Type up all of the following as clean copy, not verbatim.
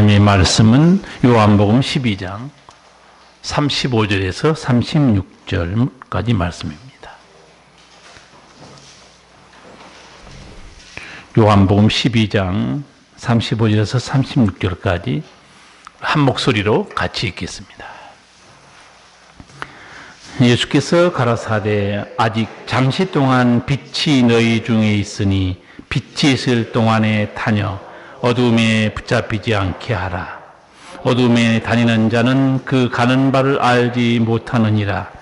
하나님의 말씀은 요한복음 12장 35절에서 36절까지 말씀입니다. 요한복음 12장 35절에서 36절까지 한 목소리로 같이 읽겠습니다. 예수께서 가라사대 아직 잠시 동안 빛이 너희 중에 있으니 빛이 있을 동안에 다녀 어두움에 붙잡히지 않게 하라. 어두움에 다니는 자는 그 가는 바를 알지 못하느니라.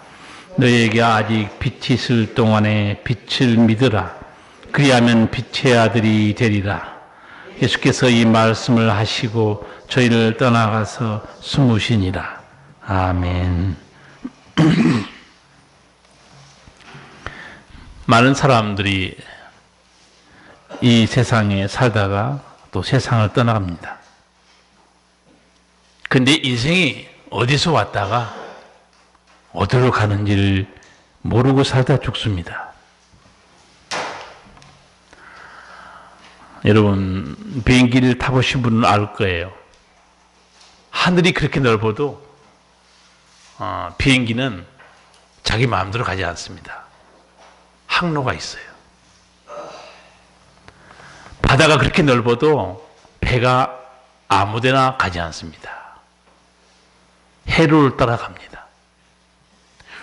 너희에게 아직 빛이 있을 동안에 빛을 믿으라. 그리하면 빛의 아들이 되리라. 예수께서 이 말씀을 하시고 저희를 떠나가서 숨으시니라. 아멘. 많은 사람들이 이 세상에 살다가 또 세상을 떠나갑니다. 근데 인생이 어디서 왔다가 어디로 가는지를 모르고 살다 죽습니다. 여러분, 비행기를 타보신 분은 알 거예요. 하늘이 그렇게 넓어도 비행기는 자기 마음대로 가지 않습니다. 항로가 있어요. 바다가 그렇게 넓어도 배가 아무데나 가지 않습니다. 해로를 따라갑니다.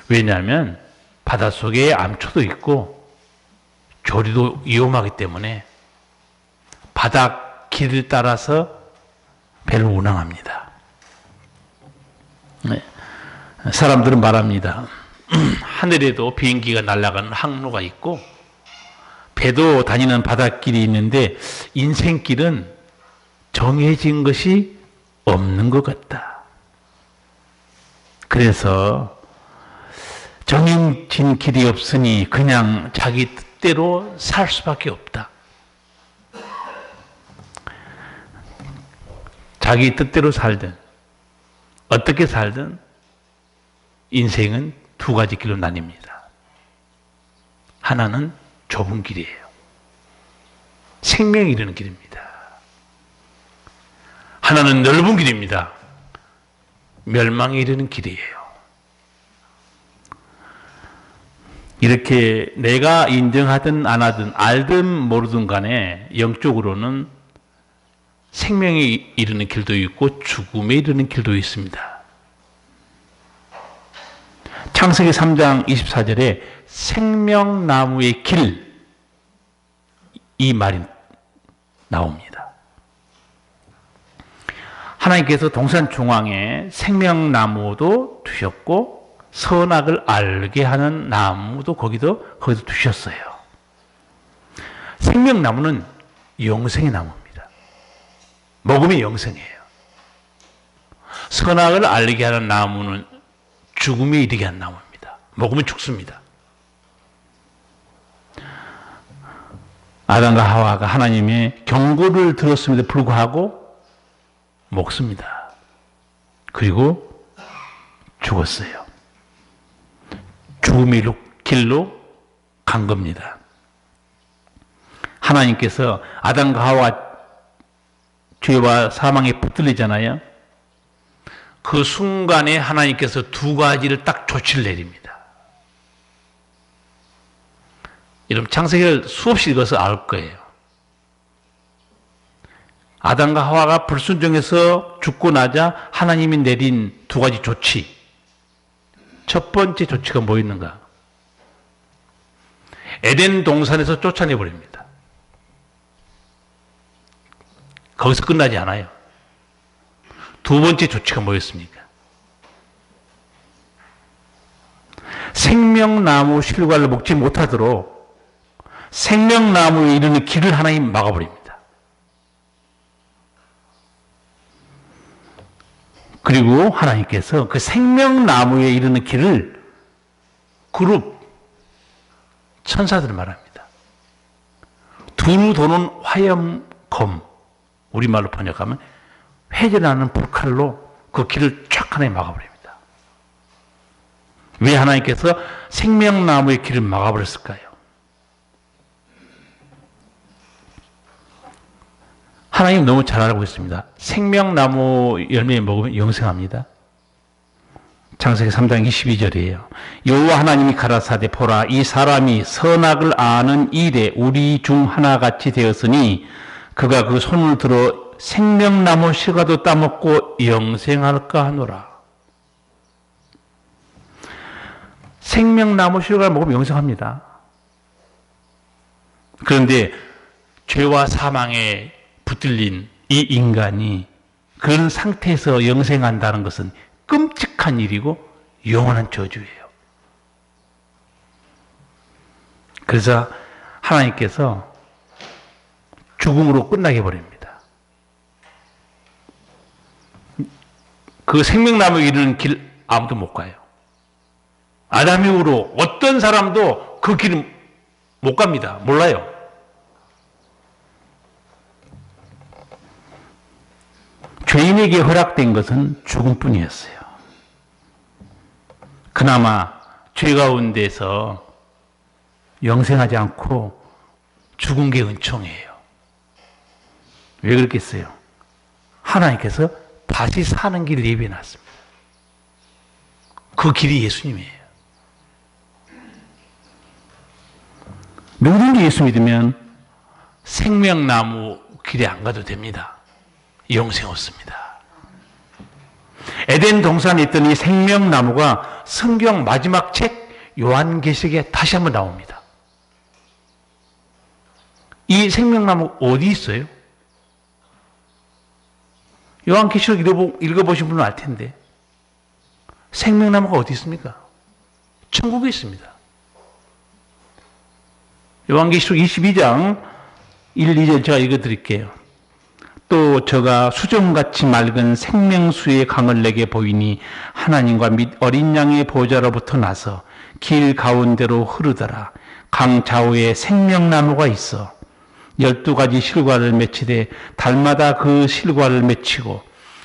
왜냐하면 바닷속에 암초도 있고 조류도 위험하기 때문에 바닷길을 따라서 배를 운항합니다. 네. 사람들은 말합니다. 하늘에도 비행기가 날아가는 항로가 있고 배도 다니는 바닷길이 있는데 인생길은 정해진 것이 없는 것 같다. 그래서 정해진 길이 없으니 그냥 자기 뜻대로 살 수밖에 없다. 자기 뜻대로 살든 어떻게 살든 인생은 두 가지 길로 나뉩니다. 하나는 좁은 길이에요. 생명이 이르는 길입니다. 하나는 넓은 길입니다. 멸망에 이르는 길이에요. 이렇게 내가 인정하든 안 하든 알든 모르든 간에 영적으로는 생명에 이르는 길도 있고 죽음에 이르는 길도 있습니다. 창세기 3장 24절에 생명나무의 길, 이 말이 나옵니다. 하나님께서 동산 중앙에 생명나무도 두셨고 선악을 알게 하는 나무도 거기도 두셨어요. 생명나무는 영생의 나무입니다. 먹으면 영생이에요. 선악을 알게 하는 나무는 죽음에 이르게 한 나무입니다. 먹으면 죽습니다. 아담과 하와가 하나님의 경고를 들었음에도 불구하고 먹습니다. 그리고 죽었어요. 죽음의 길로 간 겁니다. 하나님께서 아담과 하와 죄와 사망에 붙들리잖아요. 그 순간에 하나님께서 두 가지를 딱 조치를 내립니다. 여러분, 창세기를 수없이 읽어서 알 거예요. 아담과 하와가 불순종해서 죽고 나자 하나님이 내린 두 가지 조치. 첫 번째 조치가 뭐였는가? 에덴 동산에서 쫓아내버립니다. 거기서 끝나지 않아요. 두 번째 조치가 뭐였습니까? 생명나무 실과를 먹지 못하도록 생명나무에 이르는 길을 하나님 막아버립니다. 그리고 하나님께서 그 생명나무에 이르는 길을 그룹 천사들을 말합니다. 두루 도는 화염검, 우리말로 번역하면 회전하는 불칼로 그 길을 쫙 하나님 막아버립니다. 왜 하나님께서 생명나무의 길을 막아버렸을까요? 하나님 너무 잘 알고 있습니다. 생명나무 열매 먹으면 영생합니다. 창세기 3장 22절이에요. 여호와 하나님이 가라사대 보라 이 사람이 선악을 아는 일에 우리 중 하나같이 되었으니 그가 그 손을 들어 생명나무 실과도 따먹고 영생할까 하노라. 생명나무 실과를 먹으면 영생합니다. 그런데 죄와 사망에 붙들린 이 인간이 그런 상태에서 영생한다는 것은 끔찍한 일이고 영원한 저주예요. 그래서 하나님께서 죽음으로 끝나게 버립니다. 그 생명나무에 이르는 길 아무도 못 가요. 아담 이후로 어떤 사람도 그 길을 못 갑니다. 몰라요. 죄인에게 허락된 것은 죽음뿐이었어요. 그나마 죄 가운데서 영생하지 않고 죽은 게 은총이에요. 왜 그렇겠어요? 하나님께서 다시 사는 길을 예비해 놨습니다. 그 길이 예수님이에요. 누구든지 예수 믿으면 생명나무 길에 안 가도 됩니다. 영생 없습니다. 에덴 동산에 있던 이 생명나무가 성경 마지막 책 요한계시록에 다시 한번 나옵니다. 이 생명나무 어디 있어요? 요한계시록 읽어보신 분은 알 텐데 생명나무가 어디 있습니까? 천국에 있습니다. 요한계시록 22장 1, 2절 제가 읽어드릴게요. 또 저가 수정같이 맑은 생명수의 강을 내게 보이니 하나님과 및 어린 양의 보좌로부터 나서 길 가운데로 흐르더라. 강 좌우에 생명나무가 있어 12가지 실과를 맺히되 달마다 그 실과를 맺히고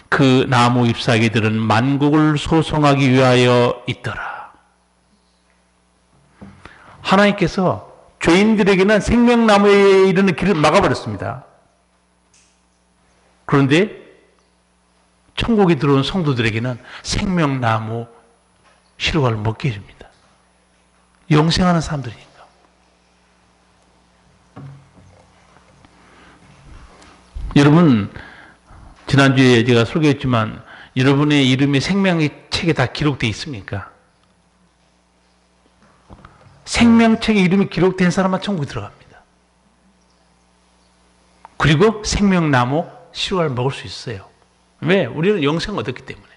그 나무 잎사귀들은 만국을 소송하기 위하여 있더라. 하나님께서 죄인들에게는 생명나무에 이르는 길을 막아버렸습니다. 그런데 천국에 들어온 성도들에게는 생명나무 실과를 먹게 해줍니다. 영생하는 사람들이니까. 여러분, 지난주에 제가 설교했지만 여러분의 이름이 생명의 책에 다 기록되어 있습니까? 생명책에 이름이 기록된 사람만 천국에 들어갑니다. 그리고 생명나무 실과를 먹을 수 있어요. 왜? 우리는 영생을 얻었기 때문에.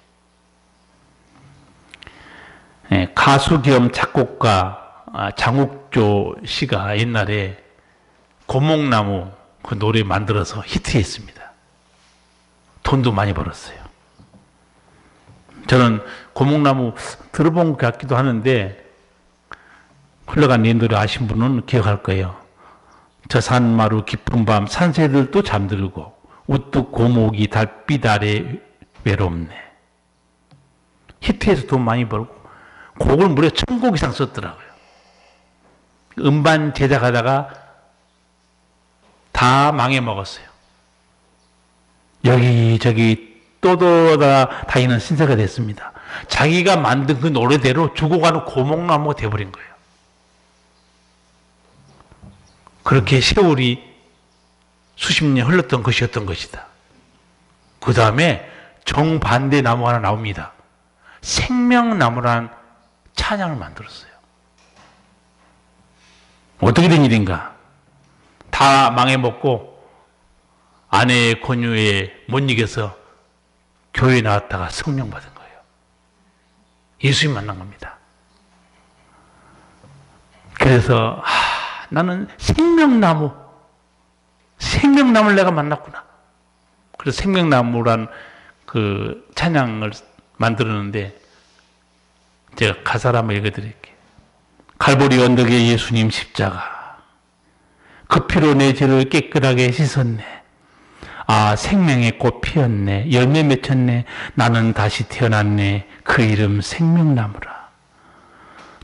네, 가수 겸 작곡가 장욱조 씨가 옛날에 고목나무 그 노래 만들어서 히트했습니다. 돈도 많이 벌었어요. 저는 고목나무 들어본 것 같기도 하는데 흘러간 이 노래 아신 분은 기억할 거예요. 저 산마루 깊은 밤 산새들도 잠들고 우뚝 고목이 달빛 아래 외롭네. 히트해서 돈 많이 벌고 곡을 무려 1000곡 이상 썼더라고요. 음반 제작하다가 다 망해먹었어요. 여기저기 떠돌아 다니는 신세가 됐습니다. 자기가 만든 그 노래대로 죽어가는 고목나무가 돼버린 거예요. 그렇게 세월이 수십 년 흘렀던 것이었던 것이다. 그 다음에 정반대 나무 하나 나옵니다. 생명나무란 찬양을 만들었어요. 어떻게 된 일인가? 다 망해먹고 아내의 권유에 못 이겨서 교회에 나왔다가 성령 받은 거예요. 예수님 만난 겁니다. 그래서 나는 생명나무를 내가 만났구나. 그래서 생명나무란 그 찬양을 만들었는데 제가 가사를 한번 읽어드릴게요. 갈보리 언덕에 예수님 십자가 그 피로 내 죄를 깨끗하게 씻었네. 아, 생명의 꽃 피었네. 열매 맺혔네. 나는 다시 태어났네. 그 이름 생명나무라.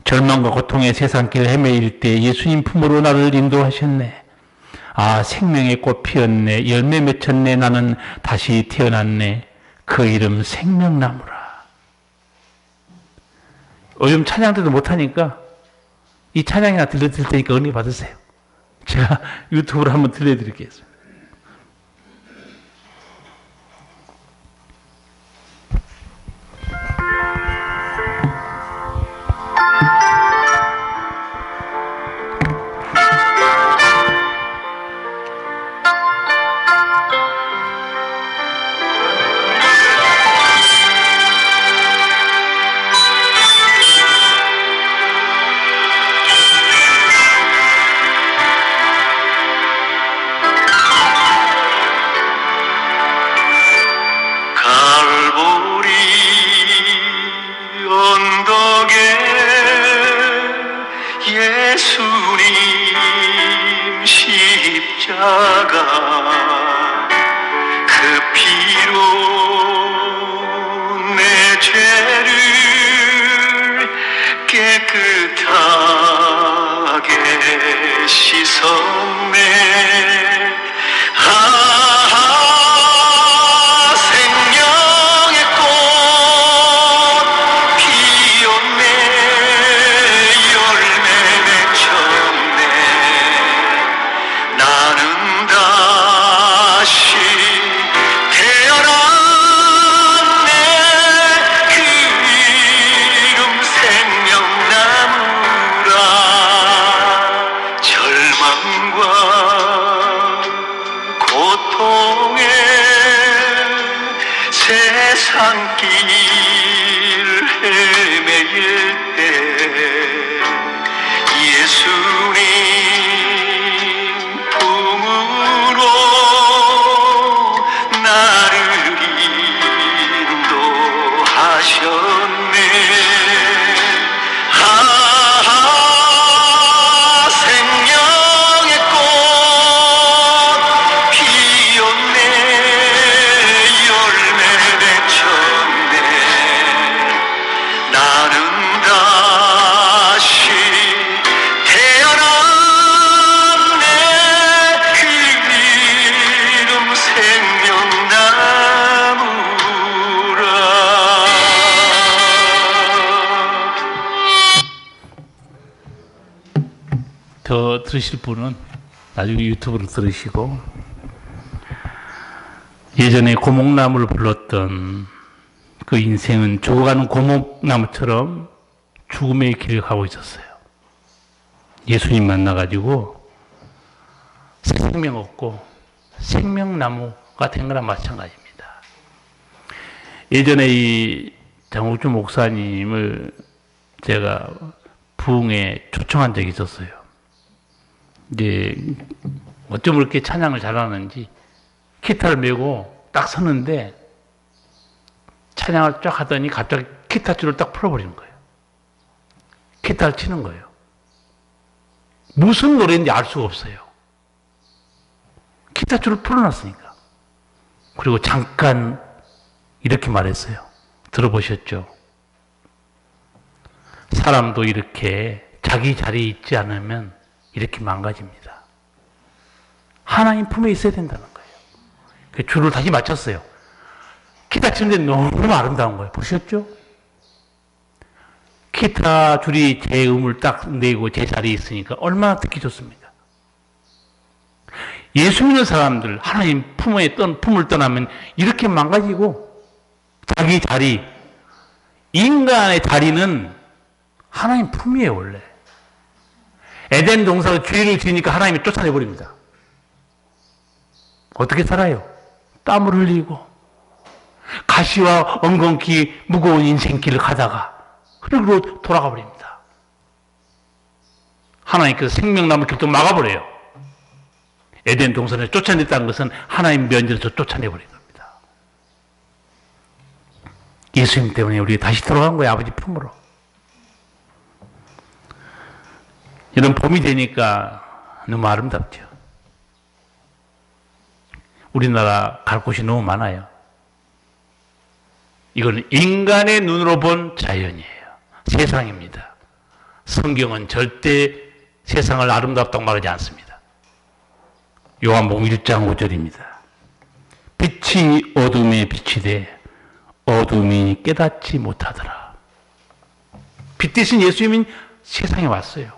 절망과 고통의 세상길 헤매일 때 예수님 품으로 나를 인도하셨네. 아, 생명의 꽃 피었네. 열매 맺혔네. 나는 다시 태어났네. 그 이름 생명나무라. 요즘 찬양 때도 못하니까 이 찬양이나 들려드릴 테니까 은혜 받으세요. 제가 유튜브로 한번 들려드리겠습니다. 더 들으실 분은 나중에 유튜브로 들으시고, 예전에 고목나무를 불렀던 그 인생은 죽어가는 고목나무처럼 죽음의 길을 가고 있었어요. 예수님 만나가지고 생명 얻고 생명나무가 된 거랑 마찬가지입니다. 예전에 이 장욱주 목사님을 제가 부흥에 초청한 적이 있었어요. 이제 어쩜 그렇게 찬양을 잘하는지 기타를 메고 딱 서는데 찬양을 쫙 하더니 갑자기 기타 줄을 딱 풀어버리는 거예요. 기타를 치는 거예요. 무슨 노래인지 알 수가 없어요. 기타 줄을 풀어놨으니까. 그리고 잠깐 이렇게 말했어요. 들어보셨죠? 사람도 이렇게 자기 자리에 있지 않으면 이렇게 망가집니다. 하나님 품에 있어야 된다는 거예요. 그 줄을 다시 맞췄어요. 기타 치는데 너무 아름다운 거예요. 보셨죠? 기타 줄이 제 음을 딱 내고 제 자리에 있으니까 얼마나 듣기 좋습니까? 예수 믿는 사람들, 하나님 품을 떠나면 이렇게 망가지고 자기 자리, 인간의 자리는 하나님 품이에요, 원래. 에덴 동산에서 죄를 지으니까 하나님이 쫓아내버립니다. 어떻게 살아요? 땀을 흘리고 가시와 엉겅퀴 무거운 인생길을 가다가 흙으로 돌아가 버립니다. 하나님께서 생명나무 길도 막아버려요. 에덴 동산에서 쫓아냈다는 것은 하나님 면전에서 쫓아내버린 겁니다. 예수님 때문에 우리가 다시 돌아간 거예요. 아버지 품으로. 이런 봄이 되니까 너무 아름답죠. 우리나라 갈 곳이 너무 많아요. 이건 인간의 눈으로 본 자연이에요. 세상입니다. 성경은 절대 세상을 아름답다고 말하지 않습니다. 요한복음 1장 5절입니다. 빛이 어둠에 빛이 돼 어둠이 깨닫지 못하더라. 빛 대신 예수님이 세상에 왔어요.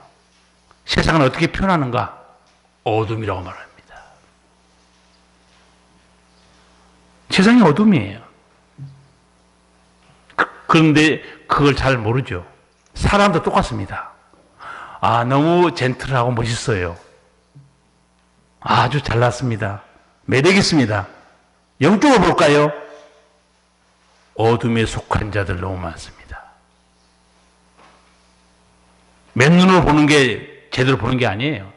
세상을 어떻게 표현하는가? 어둠이라고 말합니다. 세상이 어둠이에요. 그런데 그걸 잘 모르죠. 사람도 똑같습니다. 아, 너무 젠틀하고 멋있어요. 아주 잘났습니다. 매력 있습니다. 영적으로 볼까요? 어둠에 속한 자들 너무 많습니다. 맨눈으로 보는 게 제대로 보는 게 아니에요.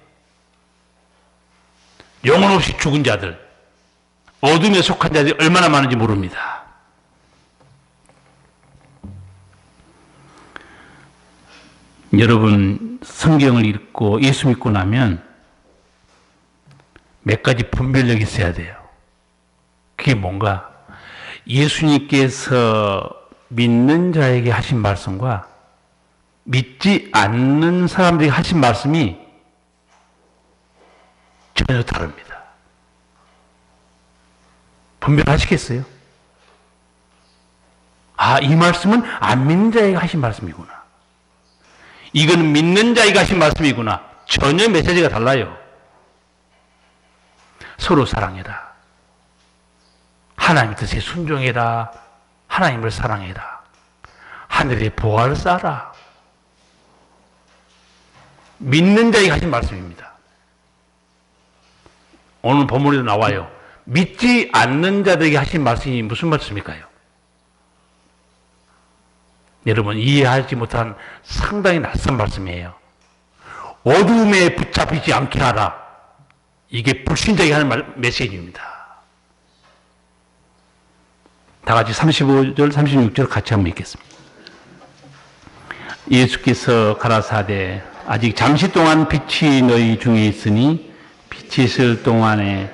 영혼 없이 죽은 자들, 어둠에 속한 자들이 얼마나 많은지 모릅니다. 여러분, 성경을 읽고 예수 믿고 나면 몇 가지 분별력이 있어야 돼요. 그게 뭔가? 예수님께서 믿는 자에게 하신 말씀과 믿지 않는 사람들에게 하신 말씀이 전혀 다릅니다. 분별하시겠어요? 아, 이 말씀은 안 믿는 자에게 하신 말씀이구나. 이거는 믿는 자에게 하신 말씀이구나. 전혀 메시지가 달라요. 서로 사랑해라. 하나님 뜻에 순종해라. 하나님을 사랑해라. 하늘의 보화를 쌓아라. 믿는 자에게 하신 말씀입니다. 오늘 본문에도 나와요. 믿지 않는 자들에게 하신 말씀이 무슨 말씀일까요? 여러분, 이해하지 못한 상당히 낯선 말씀이에요. 어둠에 붙잡히지 않게 하라. 이게 불신자에게 하는 메시지입니다. 다 같이 35절, 36절 같이 한번 읽겠습니다. 예수께서 가라사대 아직 잠시 동안 빛이 너희 중에 있으니 빛이 있을 동안에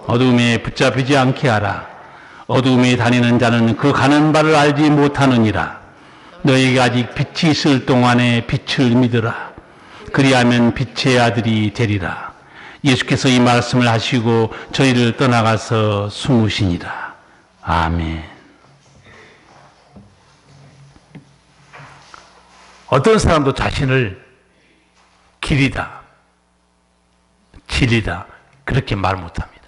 어둠에 붙잡히지 않게 하라. 어둠에 다니는 자는 그 가는 바를 알지 못하느니라. 너희가 아직 빛이 있을 동안에 빛을 믿으라. 그리하면 빛의 아들이 되리라. 예수께서 이 말씀을 하시고 저희를 떠나가서 숨으시니라. 아멘. 어떤 사람도 자신을 길이다, 진리다 그렇게 말 못합니다.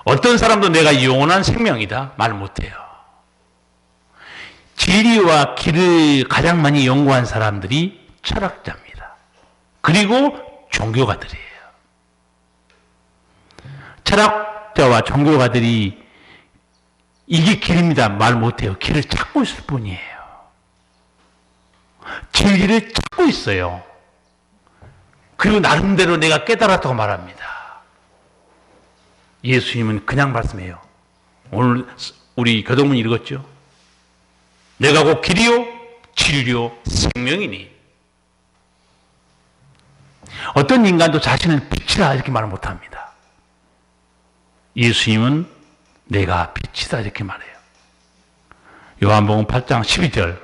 어떤 사람도 내가 영원한 생명이다 말 못해요. 진리와 길을 가장 많이 연구한 사람들이 철학자입니다. 그리고 종교가들이에요. 철학자와 종교가들이 이게 길입니다 말 못해요. 길을 찾고 있을 뿐이에요. 진리를 찾고 있어요. 그리고 나름대로 내가 깨달았다고 말합니다. 예수님은 그냥 말씀해요. 오늘 우리 교동문 읽었죠? 내가 곧 길이요 진리요 생명이니. 어떤 인간도 자신은 빛이다 이렇게 말을 못합니다. 예수님은 내가 빛이다 이렇게 말해요. 요한복음 8장 12절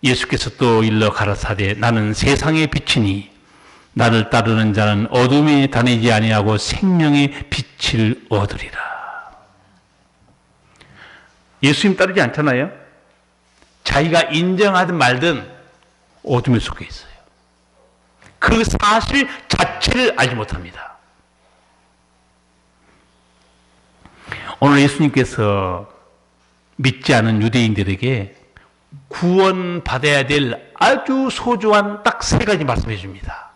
예수께서 또 일러 가라사대 나는 세상의 빛이니 나를 따르는 자는 어둠에 다니지 아니하고 생명의 빛을 얻으리라. 예수님 따르지 않잖아요. 자기가 인정하든 말든 어둠에 속해 있어요. 그 사실 자체를 알지 못합니다. 오늘 예수님께서 믿지 않은 유대인들에게 구원받아야 될 아주 소중한 딱 세 가지 말씀해 줍니다.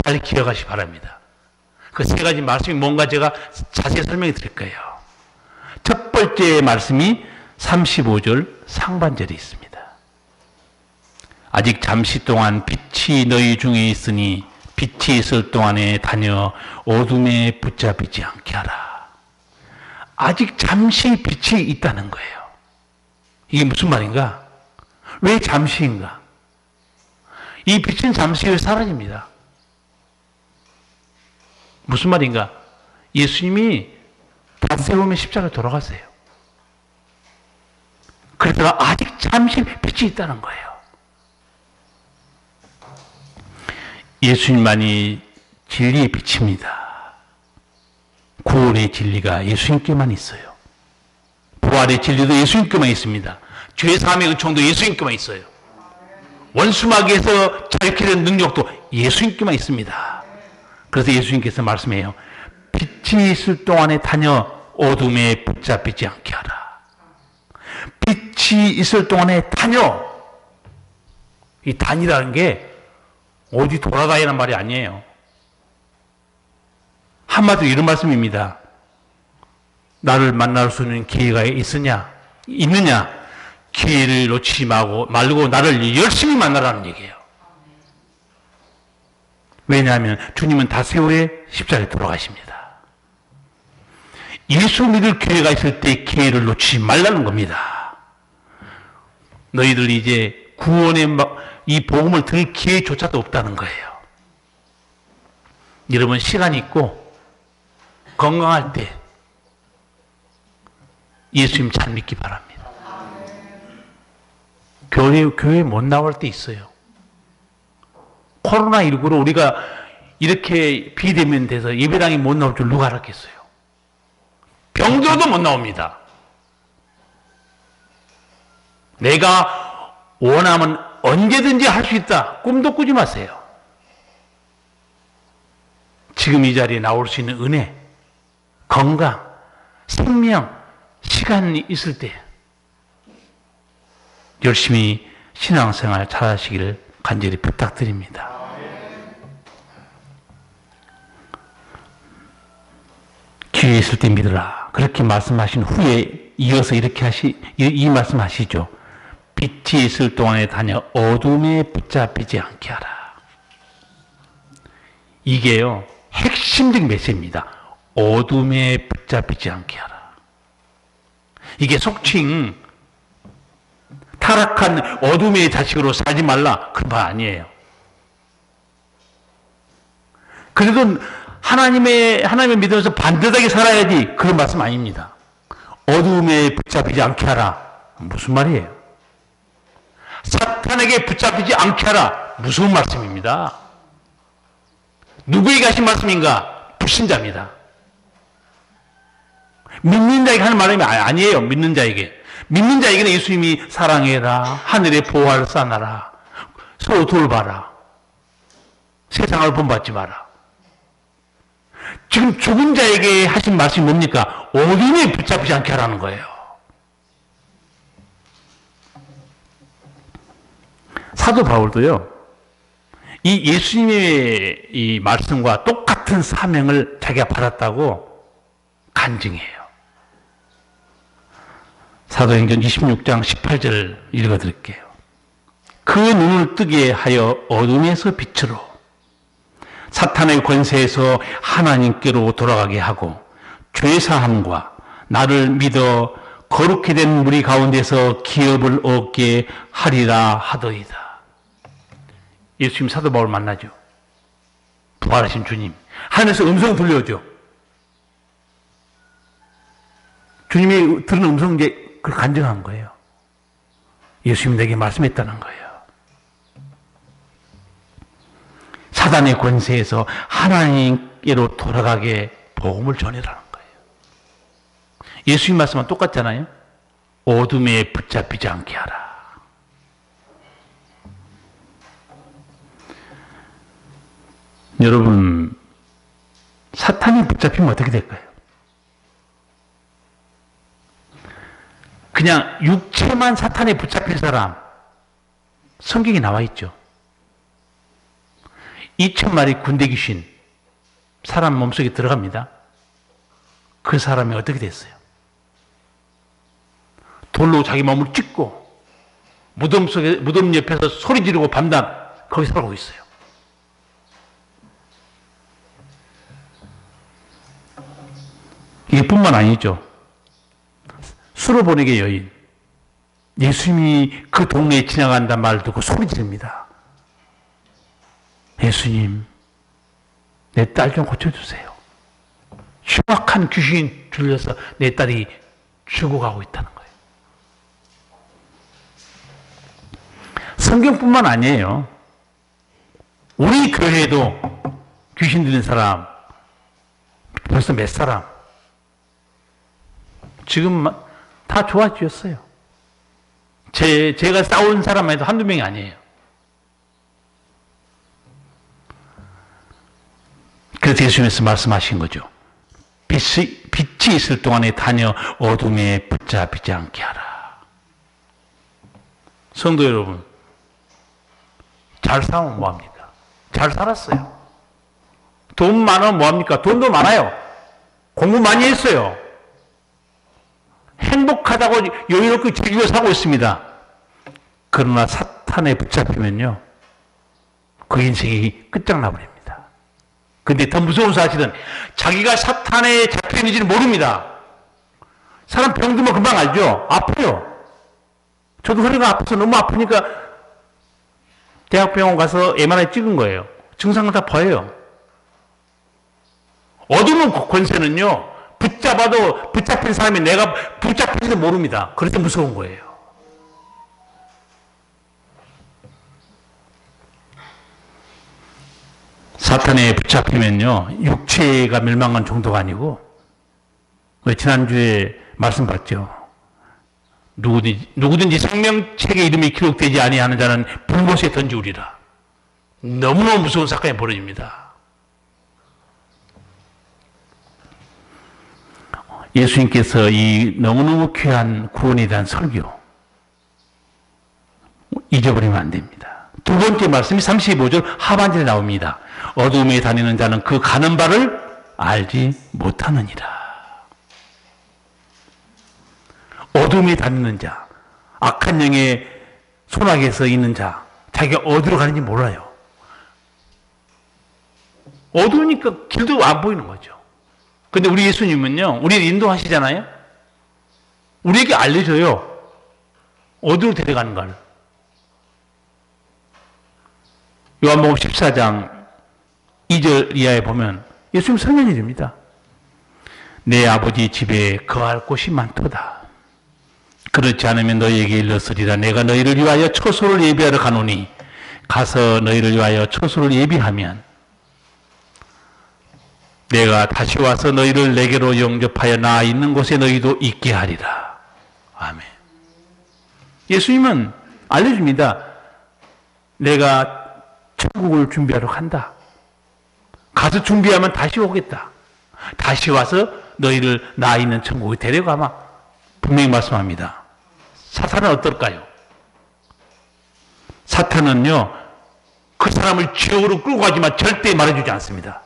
잘 기억하시기 바랍니다. 그 세 가지 말씀이 뭔가 제가 자세히 설명해 드릴 거예요. 첫 번째 말씀이 35절 상반절에 있습니다. 아직 잠시 동안 빛이 너희 중에 있으니 빛이 있을 동안에 다녀 어둠에 붙잡히지 않게 하라. 아직 잠시 빛이 있다는 거예요. 이게 무슨 말인가? 왜 잠시인가? 이 빛은 잠시 후에 사라집니다. 무슨 말인가? 예수님이 닷새움의 십자가에 돌아갔어요. 그러다가 아직 잠시 빛이 있다는 거예요. 예수님만이 진리의 빛입니다. 구원의 진리가 예수님께만 있어요. 부활의 진리도 예수님께만 있습니다. 죄사함의 은총도 예수님께만 있어요. 원수마귀에서 자유케 된 능력도 예수님께만 있습니다. 그래서 예수님께서 말씀해요. 빛이 있을 동안에 다녀 어둠에 붙잡히지 않게 하라. 빛이 있을 동안에 다녀. 이 다니라는 게 어디 돌아다니는 말이 아니에요. 한마디로 이런 말씀입니다. 나를 만날 수 있는 기회가 있느냐? 기회를 놓치지 말고 나를 열심히 만나라는 얘기예요. 왜냐하면 주님은 다세오에 십자가에 돌아가십니다. 예수 믿을 기회가 있을 때 기회를 놓치지 말라는 겁니다. 너희들 이제 구원의 이 복음을 들을 기회조차도 없다는 거예요. 여러분 시간이 있고 건강할 때 예수님 잘 믿기 바랍니다. 교회 못 나올 때 있어요. 코로나19로 우리가 이렇게 비대면 돼서 예배당이 못 나올 줄 누가 알았겠어요. 병들어도 못 나옵니다. 내가 원하면 언제든지 할 수 있다. 꿈도 꾸지 마세요. 지금 이 자리에 나올 수 있는 은혜, 건강, 생명, 시간이 있을 때 열심히 신앙생활 잘하시기를 간절히 부탁드립니다. 기회 있을 때 믿으라. 그렇게 말씀하신 후에 이어서 이 말씀하시죠. 빛이 있을 동안에 다녀 어둠에 붙잡히지 않게 하라. 이게요, 핵심적인 메시지입니다. 어둠에 붙잡히지 않게 하라. 이게 속칭 타락한 어둠의 자식으로 살지 말라. 그런 말 아니에요. 그래도 하나님의 믿으면서 반듯하게 살아야지. 그런 말씀 아닙니다. 어둠에 붙잡히지 않게 하라. 무슨 말이에요? 사탄에게 붙잡히지 않게 하라. 무슨 말씀입니다. 누구에게 하신 말씀인가? 불신자입니다. 믿는 자에게 하는 말이 아니에요. 믿는 자에게. 믿는 자에게는 예수님이 사랑해라. 하늘에 보화를 쌓아라. 서로 돌봐라. 세상을 본받지 마라. 지금 죽은 자에게 하신 말씀이 뭡니까? 어둠에 붙잡히지 않게 하라는 거예요. 사도 바울도요, 이 예수님의 이 말씀과 똑같은 사명을 자기가 받았다고 간증해요. 사도행전 26장 18절 읽어드릴게요. 그 눈을 뜨게 하여 어둠에서 빛으로 사탄의 권세에서 하나님께로 돌아가게 하고 죄사함과 나를 믿어 거룩히 된 무리 가운데서 기업을 얻게 하리라 하더이다. 예수님 사도 바울 만나죠. 부활하신 주님. 하늘에서 음성 들려오죠. 주님이 들은 음성 이제 그걸 간증한 거예요. 예수님이 내게 말씀했다는 거예요. 사단의 권세에서 하나님께로 돌아가게 복음을 전해라는 거예요. 예수님 말씀은 똑같잖아요. 어둠에 붙잡히지 않게 하라. 여러분, 사탄이 붙잡히면 어떻게 될까요? 그냥 육체만 사탄에 붙잡힌 사람, 성경에 나와 있죠. 2,000마리 군대 귀신, 사람 몸속에 들어갑니다. 그 사람이 어떻게 됐어요? 돌로 자기 몸을 찢고, 무덤 옆에서 소리 지르고 밤낮 거기 살고 있어요. 이뿐만 아니죠. 수로보내게 여인, 예수님이 그 동네에 지나간다는 말을 듣고 소리 지릅니다. 예수님, 내 딸 좀 고쳐주세요. 흉악한 귀신 들려서 내 딸이 죽어가고 있다는 거예요. 성경뿐만 아니에요. 우리 교회도 귀신 들린 사람 벌써 몇 사람? 지금 다 좋아지셨어요. 제가 싸운 사람만 해도 한두 명이 아니에요. 그래서 예수님께서 말씀하신 거죠. 빛이 있을 동안에 다녀 어둠에 붙잡히지 않게 하라. 성도 여러분, 잘 살면 뭐합니까? 잘 살았어요. 돈 많으면 뭐합니까? 돈도 많아요. 공부 많이 했어요. 행복하다고 여유롭게 즐기며 살고 있습니다. 그러나 사탄에 붙잡히면요, 그 인생이 끝장나버립니다. 근데 더 무서운 사실은 자기가 사탄에 잡혀있는지는 모릅니다. 사람 병들면 금방 알죠? 아파요. 저도 허리가 아파서 너무 아프니까 대학병원 가서 MRI 찍은 거예요. 증상을 다 보여요. 어두운 권세는요, 붙잡아도 붙잡힌 사람이 내가 붙잡힌지도 모릅니다. 그래서 무서운 거예요. 사탄에 붙잡히면요, 육체가 멸망한 정도가 아니고, 지난주에 말씀 봤죠. 누구든지 생명책의 이름이 기록되지 아니하는 자는 불못에 던지우리라. 너무너무 무서운 사건이 벌어집니다. 예수님께서 이 너무너무 귀한 구원에 대한 설교 잊어버리면 안 됩니다. 두 번째 말씀이 35절 하반절에 나옵니다. 어둠에 다니는 자는 그 가는 바를 알지 못하느니라. 어둠에 다니는 자, 악한 영의 손아귀에서 있는 자, 자기가 어디로 가는지 몰라요. 어두우니까 길도 안 보이는 거죠. 근데 우리 예수님은요, 우리를 인도하시잖아요. 우리에게 알려줘요. 어디로 데려가는가를. 요한복음 14장 2절 이하에 보면 예수님 설명해 줍니다. 내 아버지 집에 거할 곳이 많도다. 그렇지 않으면 너희에게 일렀으리라. 내가 너희를 위하여 초소를 예비하러 가노니 가서 너희를 위하여 초소를 예비하면 내가 다시 와서 너희를 내게로 영접하여 나 있는 곳에 너희도 있게 하리라. 아멘. 예수님은 알려줍니다. 내가 천국을 준비하러 간다. 가서 준비하면 다시 오겠다. 다시 와서 너희를 나 있는 천국에 데려가마. 분명히 말씀합니다. 사탄은 어떨까요? 사탄은요, 그 사람을 지옥으로 끌고 가지만 절대 말해주지 않습니다.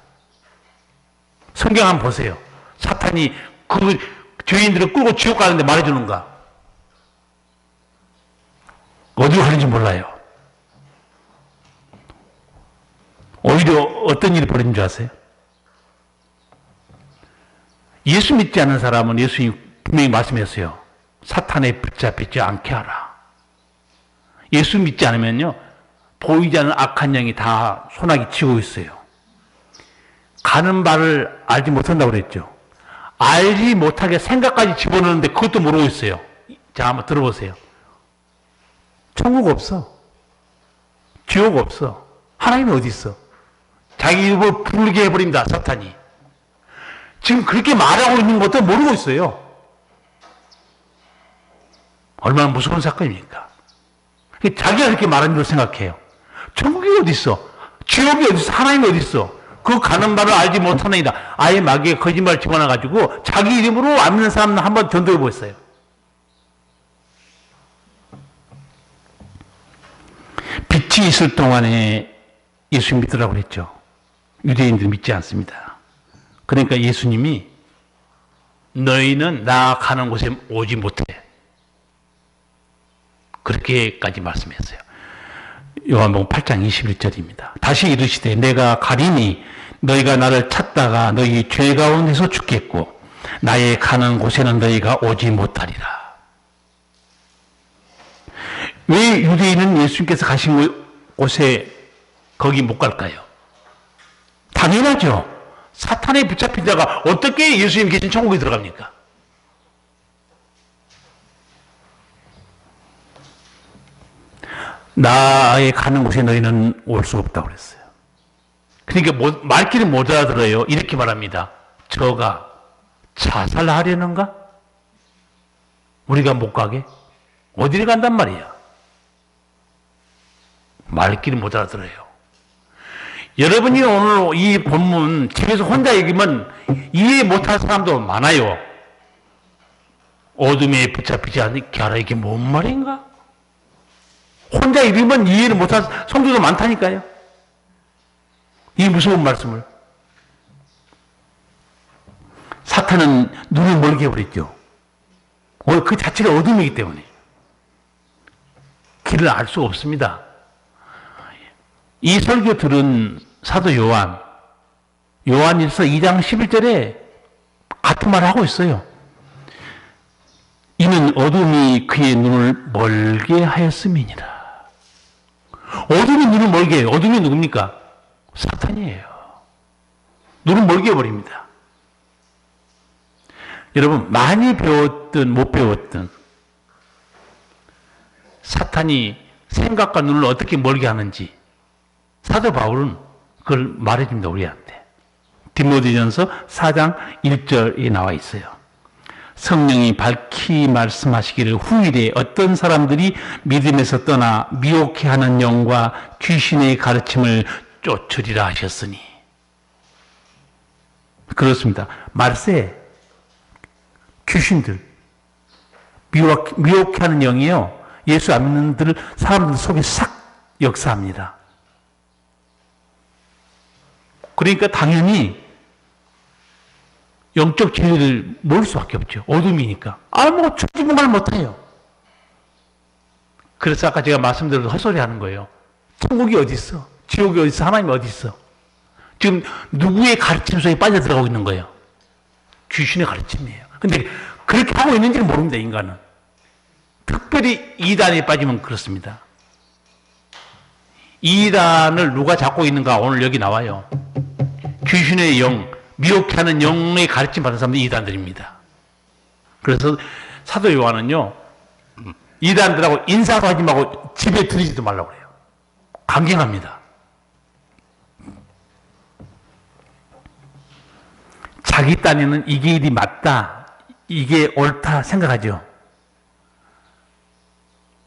성경 한번 보세요. 사탄이 그 죄인들을 끌고 지옥 가는데 말해주는가? 어디로 가는지 몰라요. 오히려 어떤 일이 벌어진 줄 아세요? 예수 믿지 않는 사람은 예수님이 분명히 말씀했어요. 사탄에 붙잡히지 않게 하라. 예수 믿지 않으면요, 보이지 않는 악한 영이 다 소나기 치고 있어요. 가는 바를 알지 못한다고 그랬죠. 알지 못하게 생각까지 집어넣는데 그것도 모르고 있어요. 자, 한번 들어보세요. 천국 없어. 지옥 없어. 하나님이 어디 있어? 자기 입을 불게 해버린다, 사탄이. 지금 그렇게 말하고 있는 것도 모르고 있어요. 얼마나 무서운 사건입니까? 자기가 그렇게 말하는 줄 생각해요. 천국이 어디 있어? 지옥이 어디 있어? 하나님이 어디 있어? 그 가는 바를 알지 못하느니라. 아예 마귀에 거짓말을 집어넣어가지고 자기 이름으로 안 믿는 사람은 한번 전도해 보겠어요. 빛이 있을 동안에 예수 믿으라고 그랬죠. 유대인들 믿지 않습니다. 그러니까 예수님이 너희는 나 가는 곳에 오지 못해. 그렇게까지 말씀했어요. 요한복음 8장 21절입니다. 다시 이르시되 내가 가리니 너희가 나를 찾다가 너희 죄 가운데서 죽겠고 나의 가는 곳에는 너희가 오지 못하리라. 왜 유대인은 예수님께서 가신 곳에 거기 못 갈까요? 당연하죠. 사탄에 붙잡힌 자가 어떻게 예수님 계신 천국에 들어갑니까? 나의 가는 곳에 너희는 올 수 없다고 그랬어요. 그러니까 말귀를 못 알아들어요. 이렇게 말합니다. 저가 자살하려는가? 우리가 못 가게? 어디를 간단 말이야? 말귀를 못 알아들어요. 여러분이 오늘 이 본문 집에서 혼자 읽으면 이해 못할 사람도 많아요. 어둠에 붙잡히지 않게 하라. 이게 뭔 말인가? 혼자 읽으면 이해를 못할 성도도 많다니까요. 이 무서운 말씀을. 사탄은 눈을 멀게 해버렸죠. 그 자체가 어둠이기 때문에 길을 알 수가 없습니다. 이 설교 들은 사도 요한일서 2장 11절에 같은 말을 하고 있어요. 이는 어둠이 그의 눈을 멀게 하였음이니라. 어둠이 눈을 멀게 해요. 어둠이 누굽니까? 사탄이에요. 눈을 멀게 해버립니다. 여러분, 많이 배웠든 못 배웠든 사탄이 생각과 눈을 어떻게 멀게 하는지 사도 바울은 그걸 말해줍니다. 우리한테. 디모데전서 4장 1절에 나와 있어요. 성령이 밝히 말씀하시기를 후일에 어떤 사람들이 믿음에서 떠나 미혹해하는 영과 귀신의 가르침을 쫓으리라 하셨으니. 그렇습니다. 말세 귀신들, 미혹해하는 영이요, 예수 안 믿는 사람들 속에 싹 역사합니다. 그러니까 당연히 영적 진리를 모를 수밖에 없죠. 어둠이니까. 뭐 추진말 못해요. 그래서 아까 제가 말씀드린 헛소리 하는 거예요. 천국이 어디 있어? 지옥이 어디 있어? 하나님이 어디 있어? 지금 누구의 가르침 속에 빠져들어가고 있는 거예요? 귀신의 가르침이에요. 근데 그렇게 하고 있는지는 모릅니다, 인간은. 특별히 이단에 빠지면 그렇습니다. 이단을 누가 잡고 있는가 오늘 여기 나와요. 귀신의 영, 미혹하는 영의 가르침 받은 사람들이 이단들입니다. 그래서 사도 요한은요, 이단들하고 인사도 하지 말고 집에 들이지도 말라고 그래요. 강경합니다. 자기 딴에는 이게 일이 맞다, 이게 옳다 생각하죠.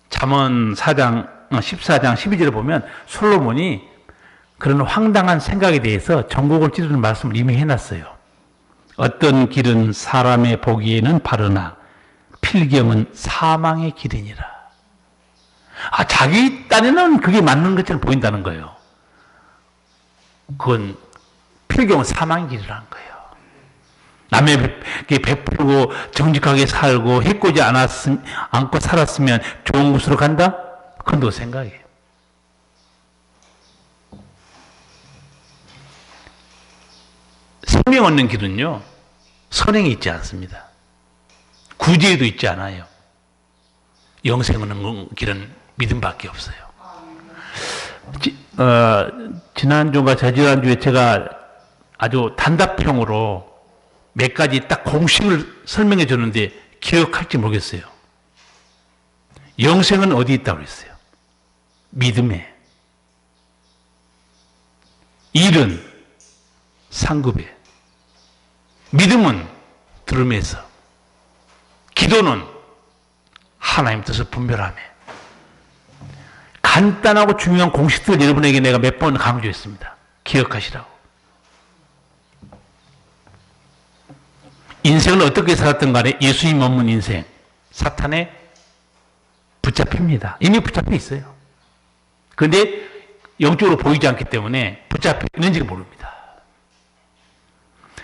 잠언 14장 12절에 보면 솔로몬이 그런 황당한 생각에 대해서 전곡을 찌르는 말씀을 이미 해놨어요. 어떤 길은 사람의 보기에는 바르나 필경은 사망의 길이니라. 자기 딴에는 그게 맞는 것처럼 보인다는 거예요. 그건 필경은 사망의 길이라는 거예요. 남에게 베풀고 정직하게 살고 해코지 않고 살았으면 좋은 곳으로 간다? 그건 너 생각이에요. 생명 얻는 길은요, 선행이 있지 않습니다. 구제도 있지 않아요. 영생 얻는 길은 믿음밖에 없어요. 지난주가 저지난주에 제가 아주 단답형으로 몇 가지 딱 공식을 설명해 줬는데 기억할지 모르겠어요. 영생은 어디 있다고 그랬어요? 믿음에. 일은 상급에. 믿음은 들음에서. 기도는 하나님 뜻을 분별하며. 간단하고 중요한 공식들을 여러분에게 내가 몇 번 강조했습니다. 기억하시라고. 인생을 어떻게 살았든 간에 예수님 없는 인생, 사탄에 붙잡힙니다. 이미 붙잡혀 있어요. 그런데 영적으로 보이지 않기 때문에 붙잡혀 있는지를 모릅니다.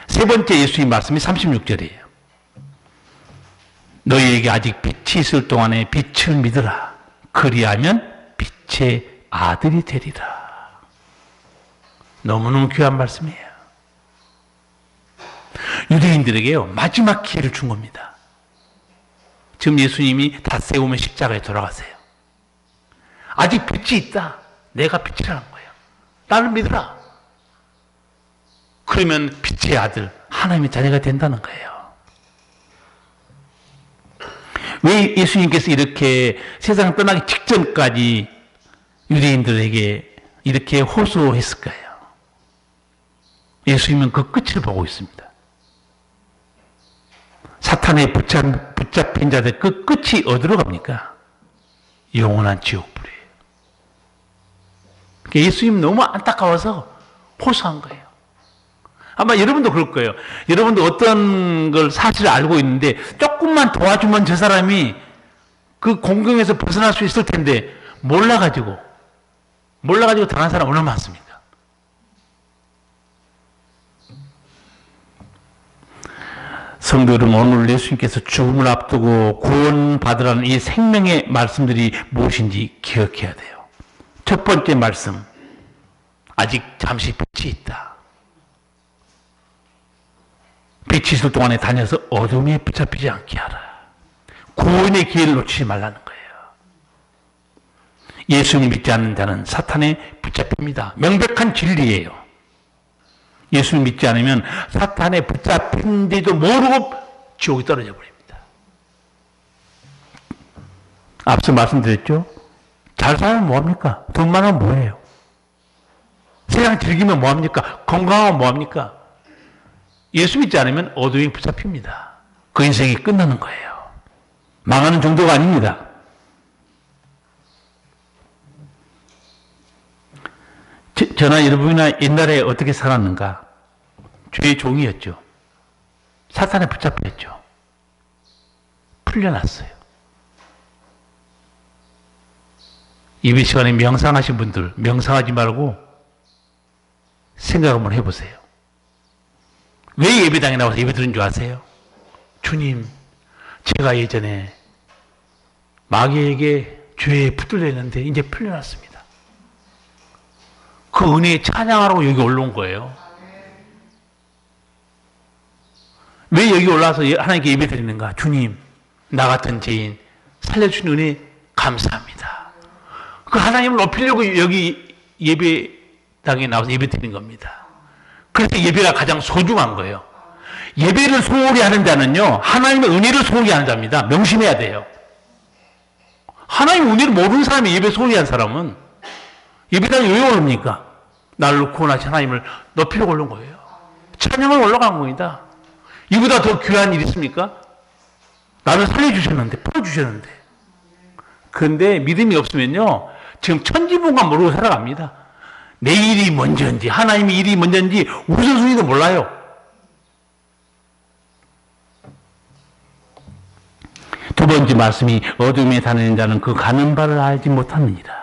세 번째 예수님 말씀이 36절이에요. 너희에게 아직 빛이 있을 동안에 빛을 믿으라. 그리하면 빛의 아들이 되리라. 너무너무 귀한 말씀이에요. 유대인들에게요, 마지막 기회를 준 겁니다. 지금 예수님이 다 세우면 십자가에 돌아가세요. 아직 빛이 있다. 내가 빛이라는 거예요. 나를 믿으라. 그러면 빛의 아들, 하나님의 자녀가 된다는 거예요. 왜 예수님께서 이렇게 세상 떠나기 직전까지 유대인들에게 이렇게 호소했을까요? 예수님은 그 끝을 보고 있습니다. 사탄에 붙잡힌 자들 그 끝이 어디로 갑니까? 영원한 지옥불이에요. 그러니까 예수님 너무 안타까워서 호소한 거예요. 아마 여러분도 그럴 거예요. 여러분도 어떤 걸 사실을 알고 있는데 조금만 도와주면 저 사람이 그 공경에서 벗어날 수 있을 텐데 몰라가지고 당한 사람 얼마나 많습니까? 성도 여러분, 오늘 예수님께서 죽음을 앞두고 구원받으라는 이 생명의 말씀들이 무엇인지 기억해야 돼요. 첫 번째 말씀, 아직 잠시 빛이 있다. 빛이 있을 동안에 다녀서 어둠에 붙잡히지 않게 하라. 구원의 기회를 놓치지 말라는 거예요. 예수님을 믿지 않는 자는 사탄에 붙잡힙니다. 명백한 진리예요. 예수를 믿지 않으면 사탄에 붙잡힌지도 모르고 지옥에 떨어져 버립니다. 앞서 말씀드렸죠? 잘 살면 뭐합니까? 돈 많으면 뭐해요? 세상 즐기면 뭐합니까? 건강하면 뭐합니까? 예수 믿지 않으면 어둠에 붙잡힙니다. 그 인생이 끝나는 거예요. 망하는 정도가 아닙니다. 저나 여러분이나 옛날에 어떻게 살았는가? 죄의 종이었죠. 사탄에 붙잡혔죠. 풀려났어요. 예배 시간에 명상하신 분들, 명상하지 말고 생각 한번 해보세요. 왜 예배당에 나와서 예배 드린 줄 아세요? 주님, 제가 예전에 마귀에게 죄에 붙들려 있는데 이제 풀려났습니다. 그 은혜에 찬양하라고 여기 올라온 거예요. 왜 여기 올라와서 하나님께 예배 드리는가? 주님, 나 같은 죄인 살려주신 은혜 감사합니다. 그 하나님을 높이려고 여기 예배당에 나와서 예배 드리는 겁니다. 그래서 예배가 가장 소중한 거예요. 예배를 소홀히 하는 자는요, 하나님의 은혜를 소홀히 하는 자입니다. 명심해야 돼요. 하나님의 은혜를 모르는 사람이 예배 소홀히 한 사람은 예배당에 왜 오릅니까? 나를 구원하신 하나님을 높이려고 올른 거예요. 찬양을 올라간 겁니다. 이보다 더 귀한 일이 있습니까? 나를 살려주셨는데, 풀어주셨는데. 그런데 믿음이 없으면요, 지금 천지분간 모르고 살아갑니다. 내 일이 먼저인지, 하나님의 일이 먼저인지, 우선순위도 몰라요. 두 번째 말씀이 어둠에 다니는 자는 그 가는 바를 알지 못하느니라.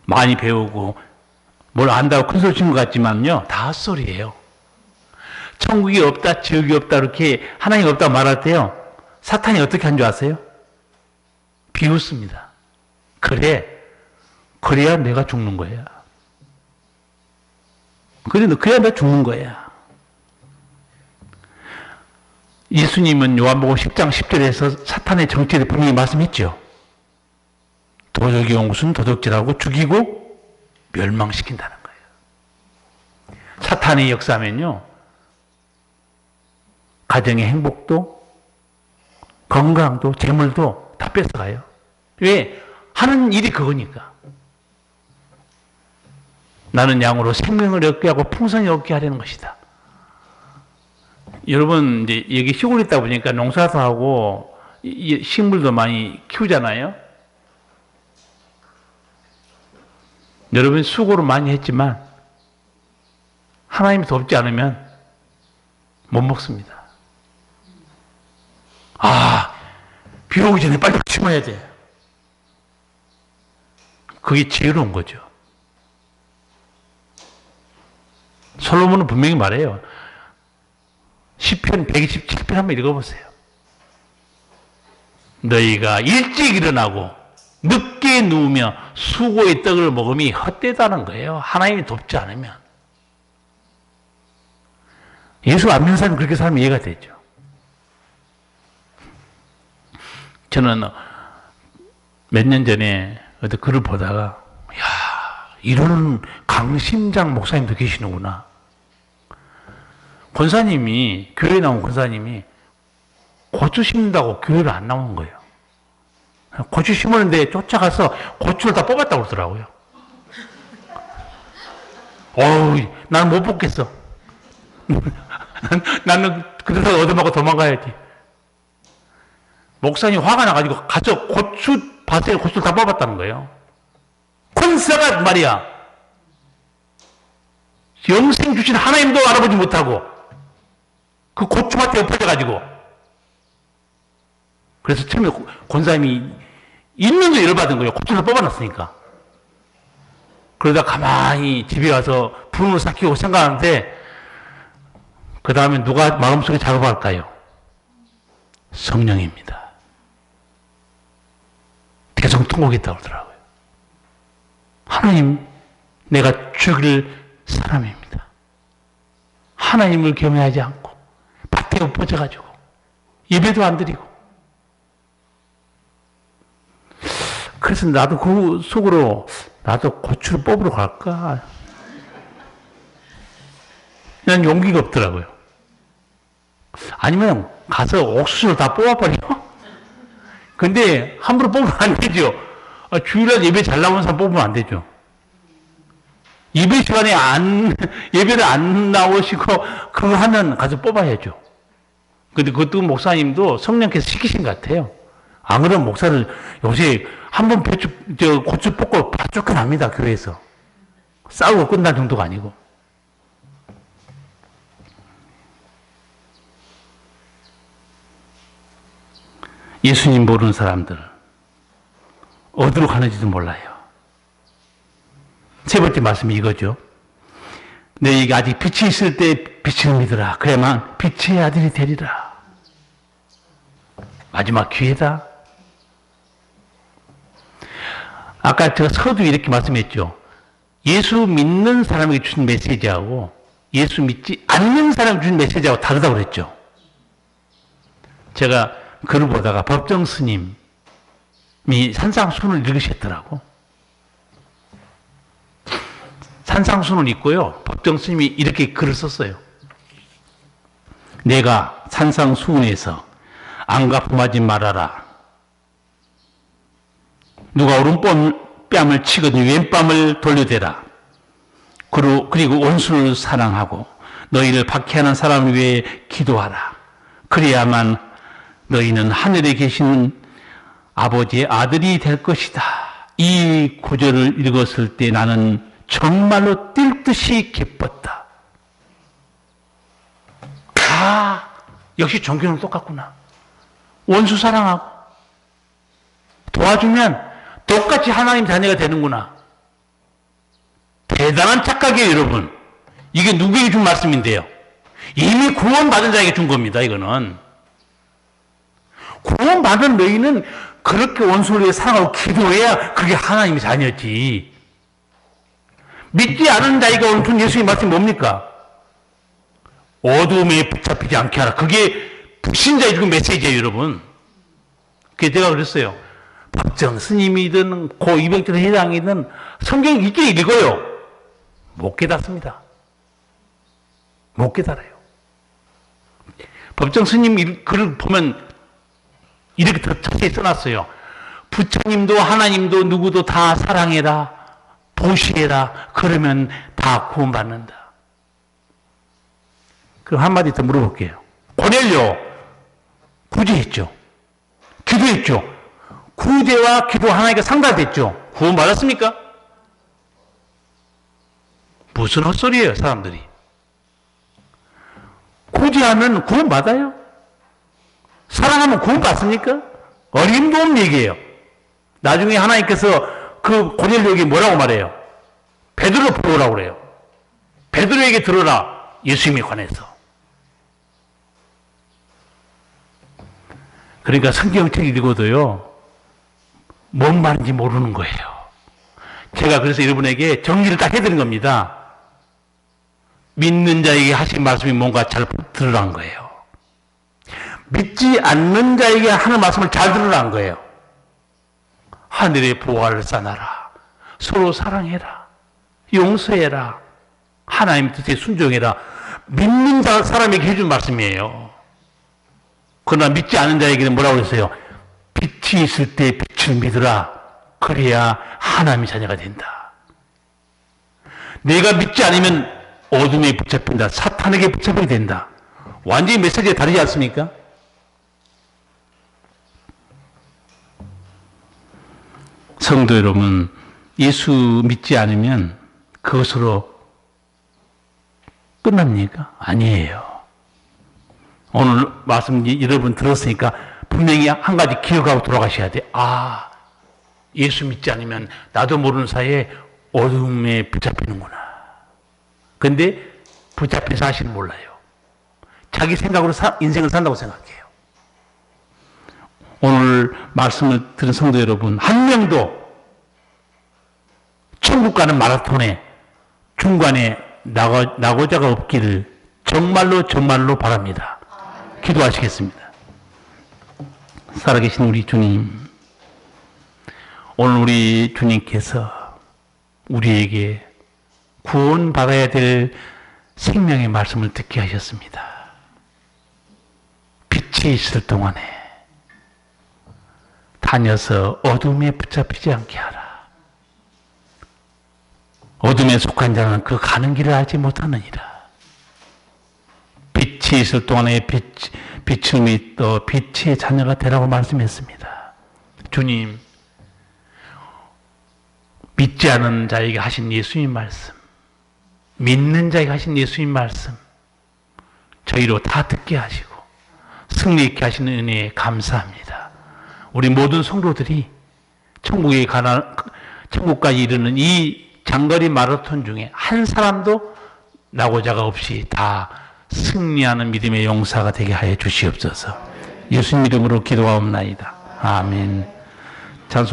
많이 배우고 뭘 안다고 큰 소리 친 것 같지만요, 다 헛소리예요. 천국이 없다, 지옥이 없다, 이렇게 하나님이 없다 말할 때요, 사탄이 어떻게 한 줄 아세요? 비웃습니다. 그래야 내가 죽는 거야. 그래야 내가 죽는 거야. 예수님은 요한복음 10장 10절에서 사탄의 정체에 대해 분명히 말씀했죠. 도적이 온 것은 도둑질하고 죽이고 멸망시킨다는 거예요. 사탄이 역사하면요, 가정의 행복도 건강도 재물도 다 뺏어가요. 왜? 하는 일이 그거니까. 나는 양으로 생명을 얻게 하고 풍성히 얻게 하려는 것이다. 여러분, 이제 여기 시골에 있다 보니까 농사도 하고 식물도 많이 키우잖아요. 여러분 수고를 많이 했지만 하나님이 돕지 않으면 못 먹습니다. 비 오기 전에 빨리 심어야 돼. 그게 지혜로운 거죠. 솔로몬은 분명히 말해요. 시편 127편 한번 읽어보세요. 너희가 일찍 일어나고 늦게 누우며 수고의 떡을 먹음이 헛되다는 거예요. 하나님이 돕지 않으면. 예수 안 믿는 사람이 그렇게 살면 이해가 되죠. 저는 몇 년 전에 어떤 글을 보다가, 이런 강심장 목사님도 계시는구나. 권사님이, 교회에 나온 권사님이 고추 심는다고 교회를 안 나오는 거예요. 고추 심었는데 쫓아가서 고추를 다 뽑았다고 그러더라고요. 나는 못 뽑겠어. 나는 그래서 얻어먹고 도망가야지. 목사님 화가 나가지고 가서 밭에 고추를 다 뽑았다는 거예요. 권세가 말이야. 영생 주신 하나님도 알아보지 못하고 그 고추밭에 엎어져가지고. 그래서 처음에 권사님이 있는데 열받은 거예요. 고추를 뽑아놨으니까. 그러다 가만히 집에 와서 분을 삭히고 생각하는데 그 다음에 누가 마음속에 작업할까요? 성령입니다. 계속 통곡했다고 그러더라고요. 하나님, 내가 죽일 사람입니다. 하나님을 경외하지 않고 밭에 엎어져가지고 예배도 안 드리고. 그래서 나도 그 속으로 나도 고추를 뽑으러 갈까? 난 용기가 없더라고요. 아니면 가서 옥수수를 다 뽑아버려? 근데 함부로 뽑으면 안 되죠. 주일날 예배 잘 나오는 사람 뽑으면 안 되죠. 예배 시간에 예배를 안 나오시고 그거 하면 가서 뽑아야죠. 근데 그것도 목사님도 성령께서 시키신 것 같아요. 안 그러면 목사를 요새 한번 고추 뽑고 다 쫓겨납니다, 교회에서. 싸우고 끝날 정도가 아니고. 예수님 모르는 사람들, 어디로 가는지도 몰라요. 세 번째 말씀이 이거죠. 너희가 아직 빛이 있을 때 빛을 믿으라. 그래야만 빛의 아들이 되리라. 마지막 기회다. 아까 제가 서두에 이렇게 말씀했죠. 예수 믿는 사람에게 주신 메시지하고 예수 믿지 않는 사람에게 주신 메시지하고 다르다고 그랬죠. 제가 글을 보다가 법정 스님이 산상순을 읽으셨더라고. 산상순을 읽고요. 법정 스님이 이렇게 글을 썼어요. 내가 산상순에서 안가품하지 말아라. 누가 오른뺨을 치거든 왼뺨을 돌려대라. 그리고 원수를 사랑하고 너희를 박해하는 사람을 위해 기도하라. 그래야만 너희는 하늘에 계신 아버지의 아들이 될 것이다. 이 구절을 읽었을 때 나는 정말로 뛸 듯이 기뻤다. 역시 종교는 똑같구나. 원수 사랑하고 도와주면 똑같이 하나님 자녀가 되는구나. 대단한 착각이에요, 여러분. 이게 누구에게 준 말씀인데요? 이미 구원받은 자에게 준 겁니다, 이거는. 구원받은 너희는 그렇게 원수를 위해 사랑하고 기도해야 그게 하나님의 자녀지. 믿지 않은 자에게 오늘 준 예수의 말씀이 뭡니까? 어둠에 붙잡히지 않게 하라. 그게 불신자의 죽은 메시지예요, 여러분. 그게 제가 그랬어요. 법정 스님이든 고 이병철 회장이든 성경 읽긴 읽어요. 못 깨닫습니다. 못 깨달아요. 법정 스님 글을 보면 이렇게 더 자세히 써놨어요. 부처님도 하나님도 누구도 다 사랑해라. 보시해라. 그러면 다 구원받는다. 그럼 한마디 더 물어볼게요. 고넬료 구제했죠. 기도했죠. 구제와 기도 하나니까 상달됐죠. 구원받았습니까? 무슨 헛소리예요, 사람들이. 구제하면 구원받아요? 사랑하면 구원받습니까? 어림도 없는 얘기예요. 나중에 하나님께서 그 고넬료에게 뭐라고 말해요? 베드로 보라고 그래요. 베드로에게 들어라. 예수님에 관해서. 그러니까 성경책 읽어도요, 뭔 말인지 모르는 거예요. 제가 그래서 여러분에게 정리를 딱 해드린 겁니다. 믿는 자에게 하신 말씀이 뭔가 잘 들으라는 거예요. 믿지 않는 자에게 하는 말씀을 잘 들으라는 거예요. 하늘의 보화를 쌓아라. 서로 사랑해라. 용서해라. 하나님 뜻에 순종해라. 믿는 사람에게 해준 말씀이에요. 그러나 믿지 않는 자에게는 뭐라고 했어요? 빛이 있을 때 빛을 믿으라. 그래야 하나님의 자녀가 된다. 내가 믿지 않으면 어둠에 붙잡힌다. 사탄에게 붙잡히게 된다. 완전히 메시지가 다르지 않습니까? 성도 여러분, 예수 믿지 않으면 그것으로 끝납니까? 아니에요. 오늘 말씀 여러분 들었으니까 분명히 한 가지 기억하고 돌아가셔야 돼. 아, 예수 믿지 않으면 나도 모르는 사이에 어둠에 붙잡히는구나. 근데 붙잡힌 사실을 몰라요. 자기 생각으로 인생을 산다고 생각해요. 오늘 말씀을 들은 성도 여러분, 한 명도 천국 가는 마라톤에 중간에 나고자가 없기를 정말로 바랍니다. 기도하시겠습니다. 살아계신 우리 주님, 오늘 우리 주님께서 우리에게 구원받아야 될 생명의 말씀을 듣게 하셨습니다. 빛이 있을 동안에 다녀서 어둠에 붙잡히지 않게 하라. 어둠에 속한 자는 그 가는 길을 알지 못하느니라. 빛이 있을 동안에 빛을 믿어 빛의 자녀가 되라고 말씀했습니다. 주님, 믿지 않은 자에게 하신 예수님 말씀, 믿는 자에게 하신 예수님 말씀, 저희로 다 듣게 하시고 승리 있게 하시는 은혜에 감사합니다. 우리 모든 성도들이 천국까지 이르는 이 장거리 마라톤 중에 한 사람도 낙오자가 없이 다 승리하는 믿음의 용사가 되게 하여 주시옵소서. 예수님 이름으로 기도하옵나이다. 아멘.